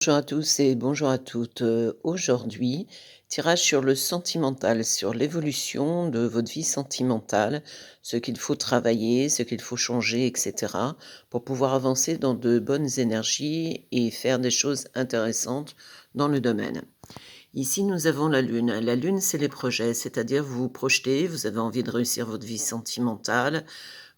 Bonjour à tous et bonjour à toutes. Aujourd'hui, tirage sur le sentimental, sur l'évolution de votre vie sentimentale, ce qu'il faut travailler, ce qu'il faut changer, et cetera, pour pouvoir avancer dans de bonnes énergies et faire des choses intéressantes dans le domaine. Ici, nous avons la lune. La lune, c'est les projets, c'est-à-dire vous vous projetez, vous avez envie de réussir votre vie sentimentale,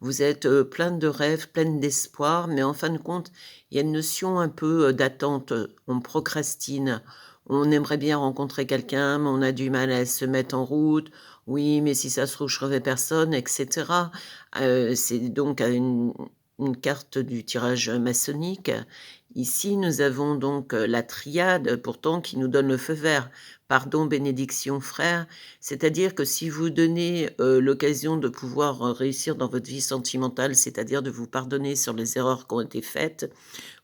vous êtes, pleine de rêves, pleine d'espoir, mais en fin de compte, il y a une notion un peu, d'attente. On procrastine, on aimerait bien rencontrer quelqu'un, mais on a du mal à se mettre en route. «Oui, mais si ça se trouve, je reverrai personne» et cetera. C'est donc une carte du tirage maçonnique. Ici, nous avons donc, la triade pourtant qui nous donne le feu vert. Pardon, bénédiction, frère. C'est-à-dire que si vous donnez, l'occasion de pouvoir, réussir dans votre vie sentimentale, c'est-à-dire de vous pardonner sur les erreurs qui ont été faites,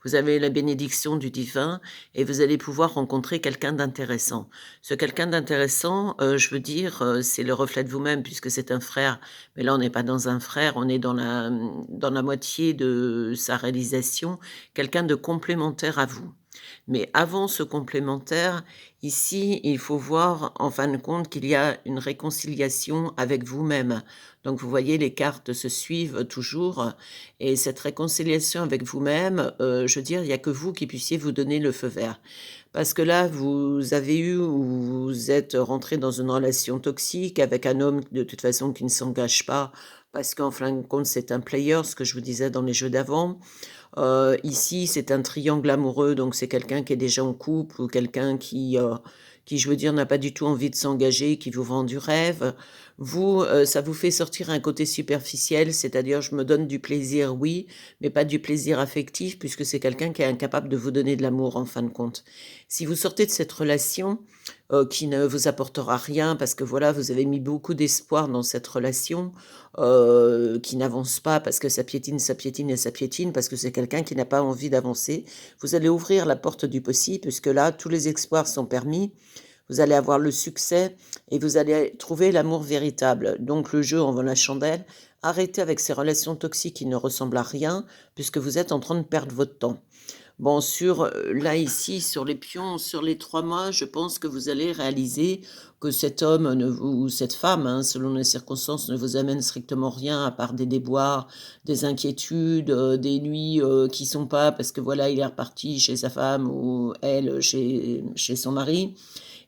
vous avez la bénédiction du divin et vous allez pouvoir rencontrer quelqu'un d'intéressant. Ce quelqu'un d'intéressant, je veux dire, c'est le reflet de vous-même puisque c'est un frère, mais là on n'est pas dans un frère, on est dans la moitié de sa réalisation, quelqu'un de complémentaire à vous. Mais avant ce complémentaire, ici, il faut voir en fin de compte qu'il y a une réconciliation avec vous-même. Donc vous voyez, les cartes se suivent toujours et cette réconciliation avec vous-même, je veux dire, il y a que vous qui puissiez vous donner le feu vert. Parce que là, vous avez eu ou vous êtes rentré dans une relation toxique avec un homme de toute façon qui ne s'engage pas parce qu'en fin de compte, c'est un player, ce que je vous disais dans les jeux d'avant. Ici, c'est un triangle amoureux, donc c'est quelqu'un qui est déjà en couple ou quelqu'un qui, je veux dire, n'a pas du tout envie de s'engager, qui vous vend du rêve. Vous, ça vous fait sortir un côté superficiel, c'est-à-dire je me donne du plaisir, oui, mais pas du plaisir affectif puisque c'est quelqu'un qui est incapable de vous donner de l'amour en fin de compte. Si vous sortez de cette relation, qui ne vous apportera rien parce que voilà, vous avez mis beaucoup d'espoir dans cette relation, qui n'avance pas parce que ça piétine et ça piétine, parce que c'est quelqu'un qui n'a pas envie d'avancer. Vous allez ouvrir la porte du possible puisque là, tous les espoirs sont permis. Vous allez avoir le succès et vous allez trouver l'amour véritable. Donc le jeu en vaut la chandelle. Arrêtez avec ces relations toxiques qui ne ressemblent à rien puisque vous êtes en train de perdre votre temps. Bon, là, ici, sur les pions, sur les 3 mois, je pense que vous allez réaliser que cet homme ne vous ou cette femme, hein, selon les circonstances, ne vous amène strictement rien à part des déboires, des inquiétudes, des nuits, qui sont pas parce que voilà, il est reparti chez sa femme ou elle, chez son mari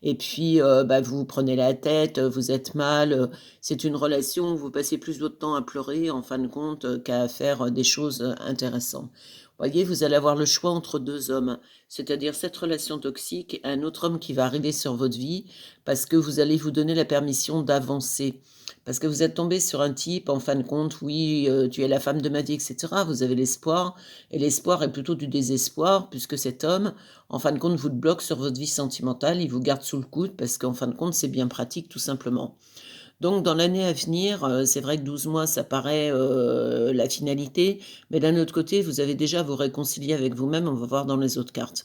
et puis, bah, vous vous prenez la tête, vous êtes mal, c'est une relation où vous passez plus votre temps à pleurer en fin de compte, qu'à faire, des choses, intéressantes. Voyez, vous allez avoir le choix entre 2 hommes, c'est-à-dire cette relation toxique et un autre homme qui va arriver sur votre vie parce que vous allez vous donner la permission d'avancer. Parce que vous êtes tombé sur un type, en fin de compte, oui, tu es la femme de ma vie et cetera. Vous avez l'espoir et l'espoir est plutôt du désespoir puisque cet homme, en fin de compte, vous le bloque sur votre vie sentimentale, il vous garde sous le coude parce qu'en fin de compte, c'est bien pratique tout simplement. Donc dans l'année à venir, c'est vrai que 12 mois, ça paraît, la finalité, mais d'un autre côté, vous avez déjà à vous réconcilier avec vous-même, on va voir dans les autres cartes.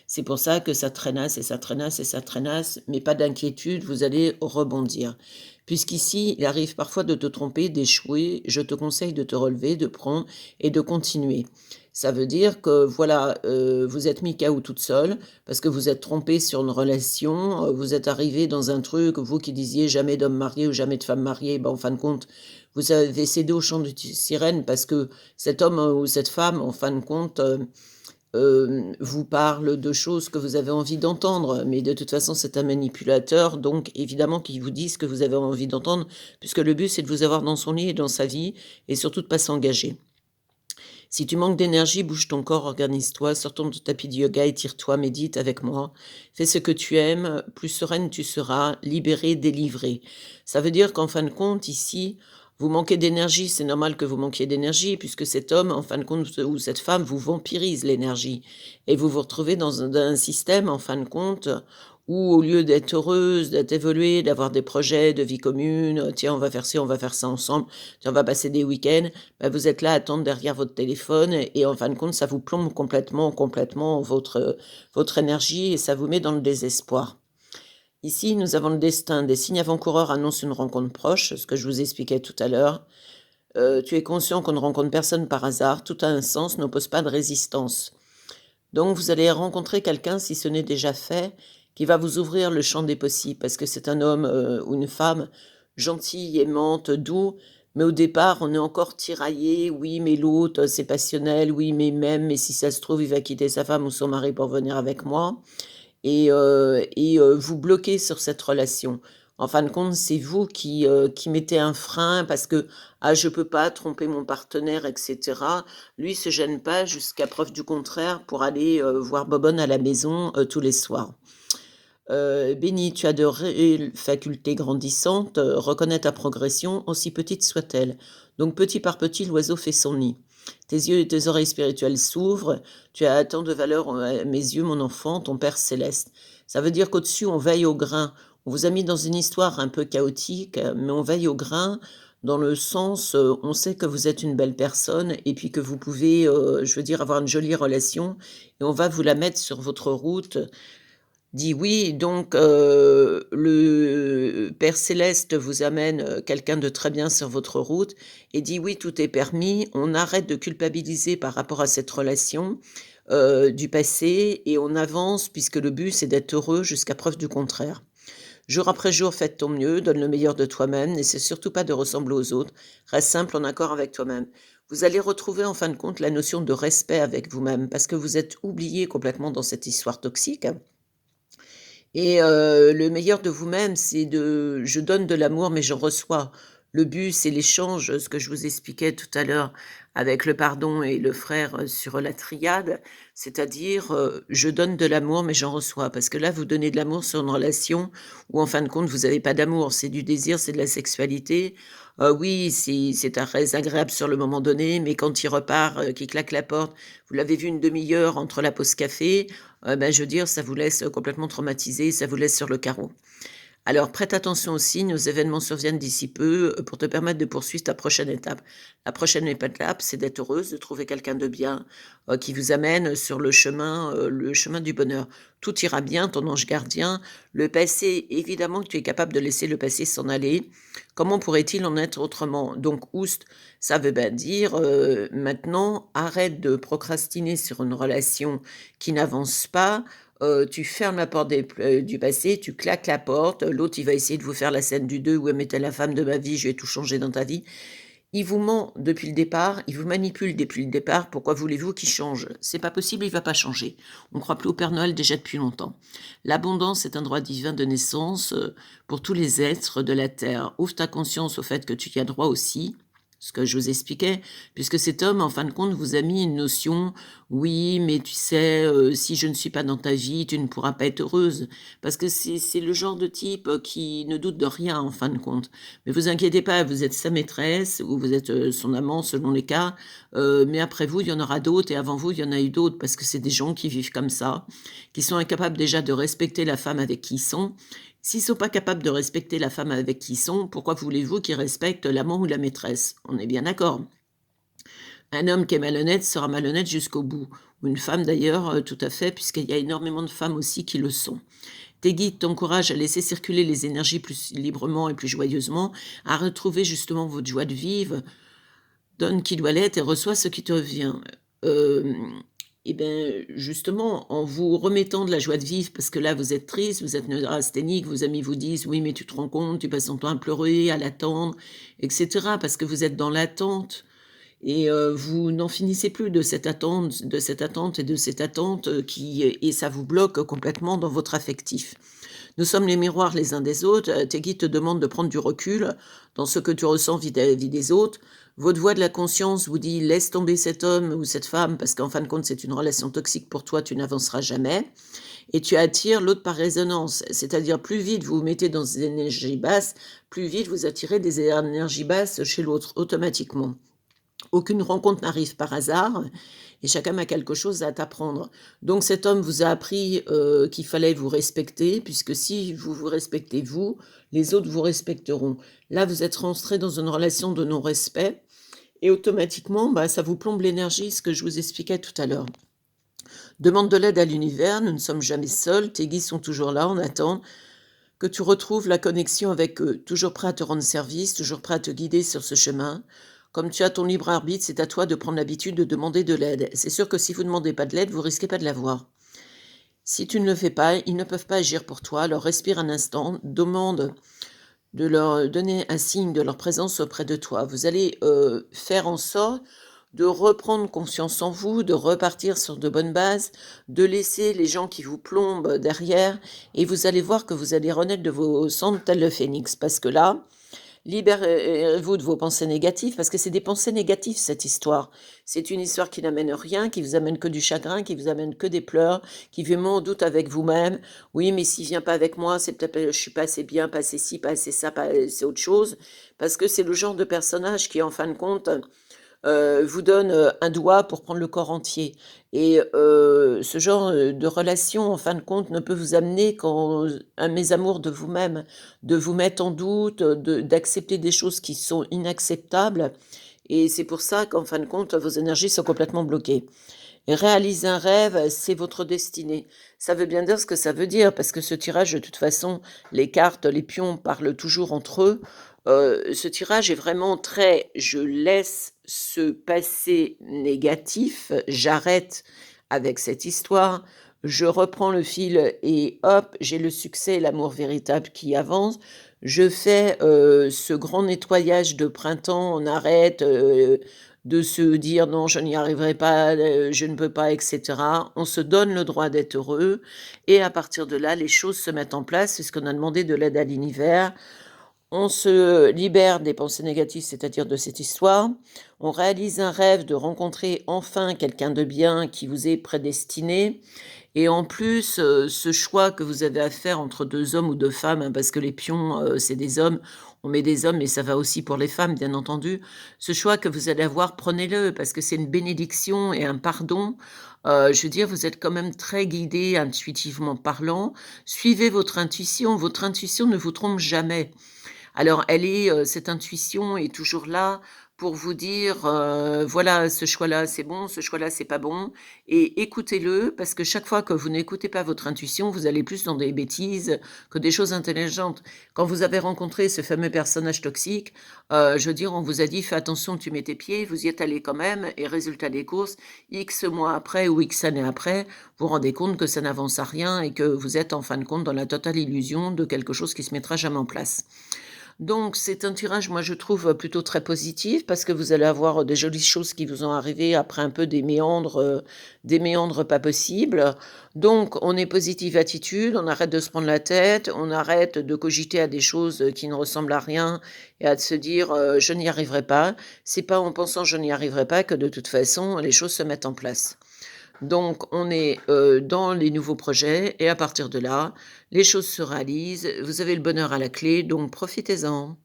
C'est pour ça que ça traînasse et ça traînasse et ça traînasse, mais pas d'inquiétude, vous allez rebondir. Puisqu'ici, il arrive parfois de te tromper, d'échouer, je te conseille de te relever, de prendre et de continuer. Ça veut dire que voilà, vous êtes mis KO toute seule parce que vous êtes trompée sur une relation, vous êtes arrivée dans un truc, vous qui disiez: «Jamais d'homme marié ou jamais de femme mariée», ben, en fin de compte, vous avez cédé au chant de sirène parce que cet homme, ou cette femme, en fin de compte, vous parle de choses que vous avez envie d'entendre, mais de toute façon, c'est un manipulateur, donc évidemment qu'il vous dit ce que vous avez envie d'entendre, puisque le but, c'est de vous avoir dans son lit et dans sa vie et surtout de pas s'engager. Si tu manques d'énergie, bouge ton corps, organise-toi, sors ton tapis de yoga, étire-toi, médite avec moi. Fais ce que tu aimes, plus sereine tu seras, libérée, délivrée. Ça veut dire qu'en fin de compte, ici, vous manquez d'énergie, c'est normal que vous manquiez d'énergie, puisque cet homme, en fin de compte, ou cette femme, vous vampirise l'énergie. Et vous vous retrouvez dans un système, en fin de compte, où au lieu d'être heureuse, d'être évoluée, d'avoir des projets de vie commune, tiens, on va faire ci, on va faire ça ensemble, tiens, on va passer des week-ends, bah, vous êtes là à attendre derrière votre téléphone et en fin de compte, ça vous plombe complètement votre énergie et ça vous met dans le désespoir. Ici, nous avons le destin. Des signes avant-coureurs annoncent une rencontre proche, ce que je vous expliquais tout à l'heure. Tu es conscient qu'on ne rencontre personne par hasard, tout a un sens, n'oppose pas de résistance. Donc vous allez rencontrer quelqu'un, si ce n'est déjà fait, qui va vous ouvrir le champ des possibles parce que c'est un homme, ou une femme gentil, aimante, doux, mais au départ, on est encore tiraillé: «Oui, mais l'autre, c'est passionnel. Oui, mais si ça se trouve, il va quitter sa femme ou son mari pour venir avec moi». Vous bloquez sur cette relation. En fin de compte, c'est vous qui mettez un frein parce que: «Ah, je peux pas tromper mon partenaire» et cetera. Lui, il se gêne pas jusqu'à preuve du contraire pour aller, voir Bobonne à la maison, tous les soirs. Béni, tu as de réelles facultés grandissantes, reconnais ta progression, aussi petite soit-elle. Donc petit par petit, l'oiseau fait son nid. Tes yeux et tes oreilles spirituelles s'ouvrent, tu as tant de valeur à mes yeux, mon enfant, ton Père céleste. Ça veut dire qu'au-dessus, on veille au grain. On vous a mis dans une histoire un peu chaotique, mais on veille au grain dans le sens, on sait que vous êtes une belle personne et puis que vous pouvez, je veux dire, avoir une jolie relation et on va vous la mettre sur votre route. Dit: «Oui, donc le Père céleste vous amène, quelqu'un de très bien sur votre route» et dit: «Oui, tout est permis». On arrête de culpabiliser par rapport à cette relation, du passé et on avance puisque le but, c'est d'être heureux jusqu'à preuve du contraire. Jour après jour, fais de ton mieux, donne le meilleur de toi-même, n'essaie surtout pas de ressembler aux autres, reste simple en accord avec toi-même. Vous allez retrouver en fin de compte la notion de respect avec vous-même parce que vous êtes oublié complètement dans cette histoire toxique. Le meilleur de vous-même, c'est de je donne de l'amour, mais je reçois. Le but, c'est l'échange, ce que je vous expliquais tout à l'heure avec le pardon et le frère, sur la triade. C'est-à-dire, je donne de l'amour, mais j'en reçois. Parce que là, vous donnez de l'amour sur une relation où, en fin de compte, vous n'avez pas d'amour. C'est du désir, c'est de la sexualité. Oui, c'est très agréable sur le moment donné, mais quand il repart, qu'il claque la porte, vous l'avez vu une demi heure entre la pause café, je veux dire, ça vous laisse, complètement traumatisé, ça vous laisse sur le carreau. Alors prête attention aux signes, aux événements surviennent d'ici peu, pour te permettre de poursuivre ta prochaine étape. La prochaine étape, c'est d'être heureuse, de trouver quelqu'un de bien, qui vous amène sur le chemin du bonheur. Tout ira bien, ton ange gardien. Le passé, évidemment que tu es capable de laisser le passé s'en aller. Comment pourrait-il en être autrement? Donc oust, ça veut bien dire, maintenant arrête de procrastiner sur une relation qui n'avance pas, tu fermes la porte du passé, tu claques la porte, l'autre il va essayer de vous faire la scène du 2 où: «Mais tu la femme de ma vie, je vais tout changer dans ta vie». Il vous ment depuis le départ, il vous manipule depuis le départ, pourquoi voulez-vous qu'il change? C'est pas possible, il va pas changer. On croit plus au Père Noël déjà depuis longtemps. L'abondance est un droit divin de naissance, pour tous les êtres de la terre. Ouvre ta conscience au fait que tu y as droit aussi, ce que je vous expliquais, puisque cet homme, en fin de compte, vous a mis une notion: «Oui, mais tu sais, si je ne suis pas dans ta vie, tu ne pourras pas être heureuse». Parce que c'est le genre de type, qui ne doute de rien, en fin de compte. Mais vous inquiétez pas, vous êtes sa maîtresse ou vous êtes, son amant selon les cas, mais après vous, il y en aura d'autres et avant vous, il y en a eu d'autres parce que c'est des gens qui vivent comme ça, qui sont incapables déjà de respecter la femme avec qui ils sont. S'ils sont pas capables de respecter la femme avec qui ils sont, pourquoi voulez-vous qu'ils respectent l'amant ou la maîtresse? On est bien d'accord? Un homme qui est malhonnête sera malhonnête jusqu'au bout, ou une femme d'ailleurs, tout à fait, puisqu'il y a énormément de femmes aussi qui le sont. Tes guides t'encouragent à laisser circuler les énergies plus librement et plus joyeusement, à retrouver justement votre joie de vivre. Donne qui doit l'être et reçois ce qui te revient. Hem Justement, en vous remettant de la joie de vivre, parce que là, vous êtes triste, vous êtes neurasthénique, vos amis vous disent: «Oui, mais tu te rends compte, tu passes ton temps à pleurer, à l'attendre» et cetera, parce que vous êtes dans l'attente vous n'en finissez plus de cette attente et de cette attente, et ça vous bloque complètement dans votre affectif. Nous sommes les miroirs les uns des autres, tes guides te demandent de prendre du recul dans ce que tu ressens vis-à-vis des autres. Votre voix de la conscience vous dit: «Laisse tomber cet homme ou cette femme parce qu'en fin de compte, c'est une relation toxique pour toi, tu n'avanceras jamais» et tu attires l'autre par résonance. C'est-à-dire plus vite vous vous mettez dans des énergies basses, plus vite vous attirez des énergies basses chez l'autre, automatiquement. Aucune rencontre n'arrive par hasard et chacun a quelque chose à t'apprendre. Donc cet homme vous a appris, qu'il fallait vous respecter puisque si vous vous respectez vous, les autres vous respecteront. Là, vous êtes rentrés dans une relation de non-respect et automatiquement, ça vous plombe l'énergie, ce que je vous expliquais tout à l'heure. Demande de l'aide à l'univers, nous ne sommes jamais seuls, tes guides sont toujours là, on attend que tu retrouves la connexion avec eux, toujours prêt à te rendre service, toujours prêt à te guider sur ce chemin. Comme tu as ton libre arbitre, c'est à toi de prendre l'habitude de demander de l'aide. C'est sûr que si vous ne demandez pas de l'aide, vous risquez pas de l'avoir. Si tu ne le fais pas, ils ne peuvent pas agir pour toi. Alors respire un instant, demande de leur donner un signe de leur présence auprès de toi. Vous allez faire en sorte de reprendre confiance en vous, de repartir sur de bonnes bases, de laisser les gens qui vous plombent derrière, et vous allez voir que vous allez renaître de vos cendres tel le phénix. Parce que là, libérez-vous de vos pensées négatives, parce que c'est des pensées négatives, cette histoire. C'est une histoire qui n'amène rien, qui vous amène que du chagrin, qui vous amène que des pleurs, qui vous met en doute avec vous-même. Oui, mais s'il vient pas avec moi, c'est peut-être je suis pas assez bien, pas assez ci, pas assez ça, pas assez autre chose. Parce que c'est le genre de personnage qui, en fin de compte, vous donne un doigt pour prendre le corps entier. Et ce genre de relation, en fin de compte, ne peut vous amener qu'en un mésamour de vous-même, de vous mettre en doute, d'accepter des choses qui sont inacceptables. Et c'est pour ça qu'en fin de compte, vos énergies sont complètement bloquées. Et réaliser un rêve, c'est votre destinée. Ça veut bien dire ce que ça veut dire, parce que ce tirage, de toute façon, les cartes, les pions parlent toujours entre eux. Ce tirage est vraiment très, je laisse ce passé négatif, j'arrête avec cette histoire, je reprends le fil et hop, j'ai le succès et l'amour véritable qui avance. Je fais ce grand nettoyage de printemps, on arrête de se dire non, je n'y arriverai pas, je ne peux pas, etc. On se donne le droit d'être heureux et à partir de là, les choses se mettent en place. C'est ce qu'on a demandé de l'aide à l'univers. On se libère des pensées négatives, c'est-à-dire de cette histoire. On réalise un rêve de rencontrer enfin quelqu'un de bien qui vous est prédestiné. Et en plus, ce choix que vous avez à faire entre 2 hommes ou 2 femmes, hein, parce que les pions, c'est des hommes, on met des hommes, mais ça va aussi pour les femmes, bien entendu. Ce choix que vous allez avoir, prenez-le parce que c'est une bénédiction et un pardon. Je veux dire, vous êtes quand même très guidé intuitivement parlant. Suivez votre intuition ne vous trompe jamais. Alors elle est, cette intuition est toujours là pour vous dire, voilà, ce choix-là, c'est bon, ce choix-là, c'est pas bon et écoutez-le parce que chaque fois que vous n'écoutez pas votre intuition, vous allez plus dans des bêtises que des choses intelligentes. Quand vous avez rencontré ce fameux personnage toxique, je veux dire, on vous a dit: «Fais attention, tu mets tes pieds», vous y êtes allé quand même et résultat des courses, X mois après ou X années après, vous vous rendez compte que ça n'avance à rien et que vous êtes en fin de compte dans la totale illusion de quelque chose qui se mettra jamais en place. Donc c'est un tirage, moi je trouve, plutôt très positif parce que vous allez avoir des jolies choses qui vous ont arrivé après un peu des méandres pas possibles. Donc on est positive attitude, on arrête de se prendre la tête, on arrête de cogiter à des choses, qui ne ressemblent à rien et à se dire, «Je n'y arriverai pas». C'est pas en pensant: «Je n'y arriverai pas» que de toute façon les choses se mettent en place. Donc on est, dans les nouveaux projets et à partir de là, les choses se réalisent. Vous avez le bonheur à la clé, donc profitez-en.